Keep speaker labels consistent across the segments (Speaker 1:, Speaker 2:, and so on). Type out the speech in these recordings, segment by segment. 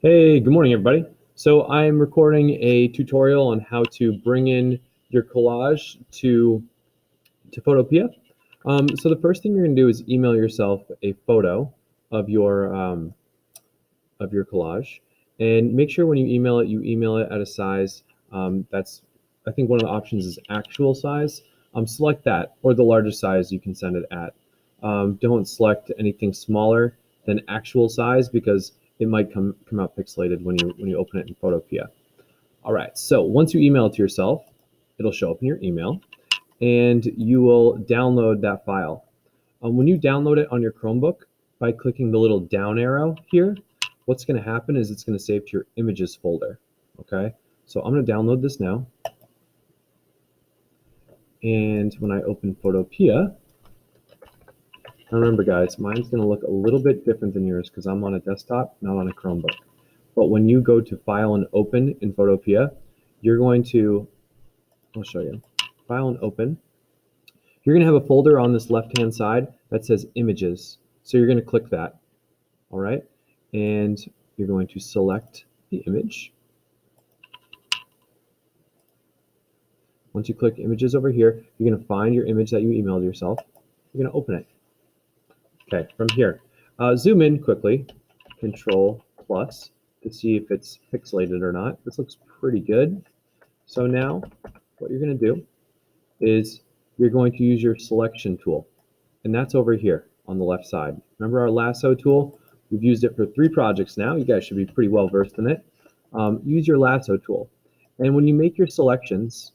Speaker 1: Hey, good morning, everybody. So I'm recording a tutorial on how to bring in your collage to Photopea. So the first thing you're going to do is email yourself a photo of your collage, and make sure when you email it at a size that's, I think one of the options is actual size. Select that, or the largest size you can send it at. Don't select anything smaller than actual size because it might come out pixelated when you open it in Photopea. All right, so once you email it to yourself, it'll show up in your email, and you will download that file. When you download it on your Chromebook, by clicking the little down arrow here, what's going to happen is it's going to save to your images folder. Okay, so I'm going to download this now. And when I open Photopea, remember guys, mine's going to look a little bit different than yours because I'm on a desktop, not on a Chromebook. But when you go to File and Open in Photopea, you're going to, I'll show you, File and Open. You're going to have a folder on this left-hand side that says Images. So you're going to click that, all right? And you're going to select the image. Once you click Images over here, you're going to find your image that you emailed yourself. You're going to open it. Okay, from here, zoom in quickly, Control plus, to see if it's pixelated or not. This looks pretty good. So now, what you're going to do is you're going to use your selection tool, and that's over here on the left side. Remember our lasso tool? We've used it for 3 projects now. You guys should be pretty well versed in it. Use your lasso tool, and when you make your selections,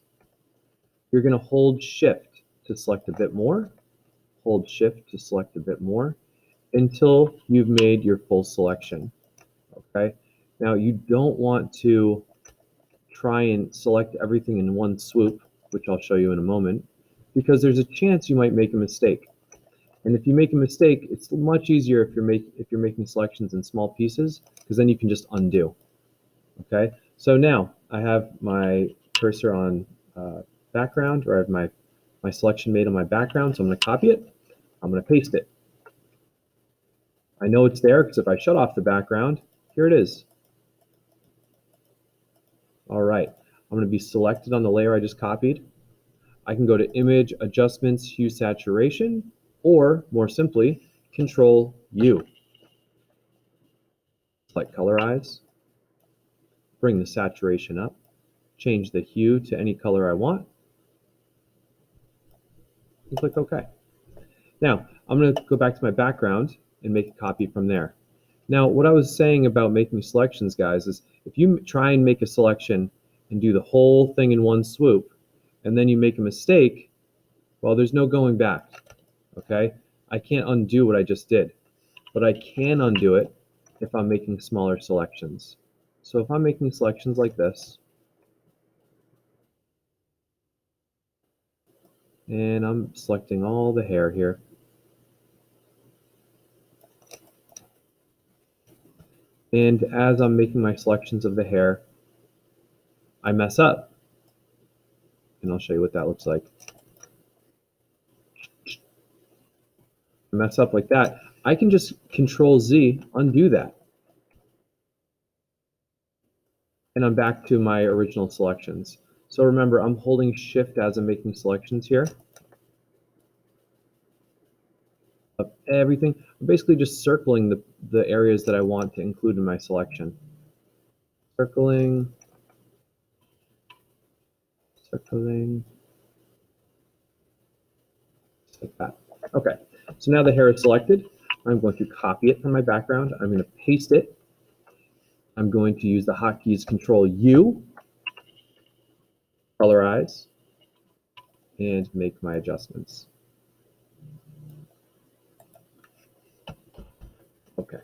Speaker 1: you're going to hold Shift to select a bit more, hold Shift to select a bit more, until you've made your full selection. Okay? Now you don't want to try and select everything in one swoop, which I'll show you in a moment, because there's a chance you might make a mistake. And if you make a mistake, it's much easier if you're making selections in small pieces, because then you can just undo. Okay? So now I have my cursor on background, or I have my selection made on my background, so I'm going to copy it. I'm going to paste it. I know it's there because if I shut off the background, here it is. All right, I'm going to be selected on the layer I just copied. I can go to Image, Adjustments, Hue, Saturation, or more simply, Control U. Select Colorize, bring the saturation up, change the hue to any color I want, and click OK. Now, I'm going to go back to my background and make a copy from there. Now, what I was saying about making selections, guys, is if you try and make a selection and do the whole thing in one swoop, and then you make a mistake, well, there's no going back, okay? I can't undo what I just did, but I can undo it if I'm making smaller selections. So if I'm making selections like this, and I'm selecting all the hair here, and as I'm making my selections of the hair, I mess up. And I'll show you what that looks like. I mess up like that. I can just Control Z, undo that. And I'm back to my original selections. So remember, I'm holding Shift as I'm making selections here. Of everything. I'm basically just circling the areas that I want to include in my selection. Circling. Circling. Just like that. Okay, so now the hair is selected. I'm going to copy it from my background. I'm going to paste it. I'm going to use the hotkeys Control U, colorize, and make my adjustments. Okay.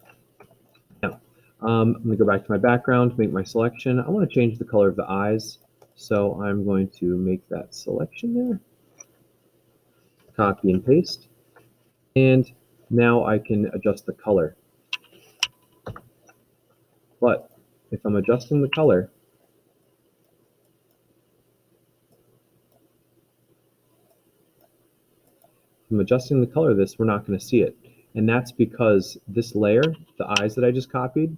Speaker 1: Now, I'm going to go back to my background, make my selection. I want to change the color of the eyes, so I'm going to make that selection there. Copy and paste. And now I can adjust the color. But if I'm adjusting the color, of this, we're not going to see it. And that's because this layer, the eyes that I just copied,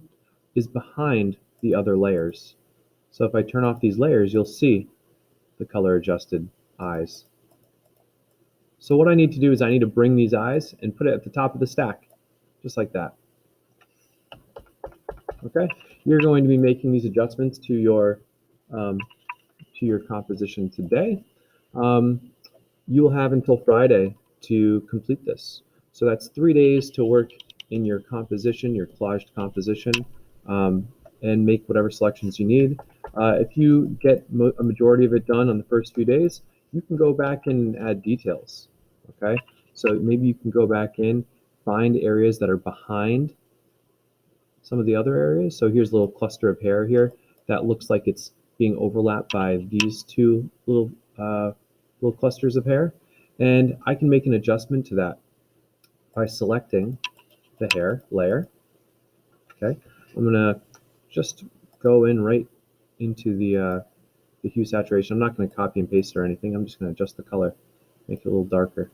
Speaker 1: is behind the other layers. So if I turn off these layers, you'll see the color adjusted eyes. So what I need to do is I need to bring these eyes and put it at the top of the stack, just like that. Okay, you're going to be making these adjustments to your composition today. You will have until Friday to complete this. So that's 3 days to work in your composition, your collaged composition, and make whatever selections you need. If you get a majority of it done on the first few days, you can go back and add details. Okay, so maybe you can go back in, find areas that are behind some of the other areas. So here's a little cluster of hair here that looks like it's being overlapped by these two little clusters of hair. And I can make an adjustment to that by selecting the hair layer. Okay, I'm gonna just go in right into the hue saturation. I'm not going to copy and paste or anything. I'm just going to adjust the color, make it a little darker.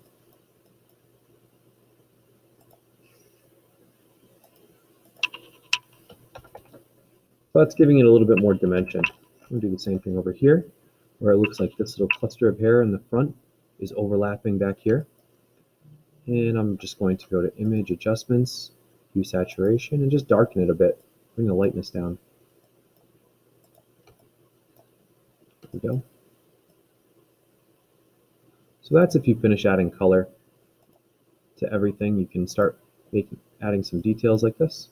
Speaker 1: So that's giving it a little bit more dimension. I'm going to do the same thing over here, where it looks like this little cluster of hair in the front is overlapping back here. And I'm just going to go to Image Adjustments, Hue Saturation, and just darken it a bit. Bring the lightness down. There we go. So that's if you finish adding color to everything. You can start adding some details like this.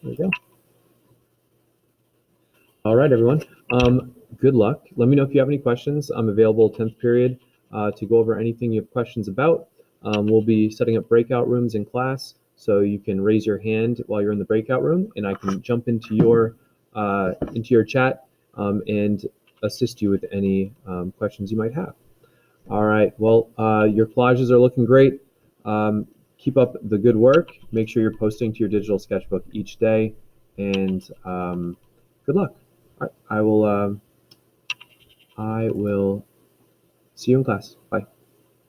Speaker 1: There we go. All right, everyone. Good luck. Let me know if you have any questions. I'm available 10th period to go over anything you have questions about. We'll be setting up breakout rooms in class, so you can raise your hand while you're in the breakout room, and I can jump into your chat and assist you with any questions you might have. All right. Well, your collages are looking great. Keep up the good work. Make sure you're posting to your digital sketchbook each day, and good luck. All right, I will see you in class. Bye.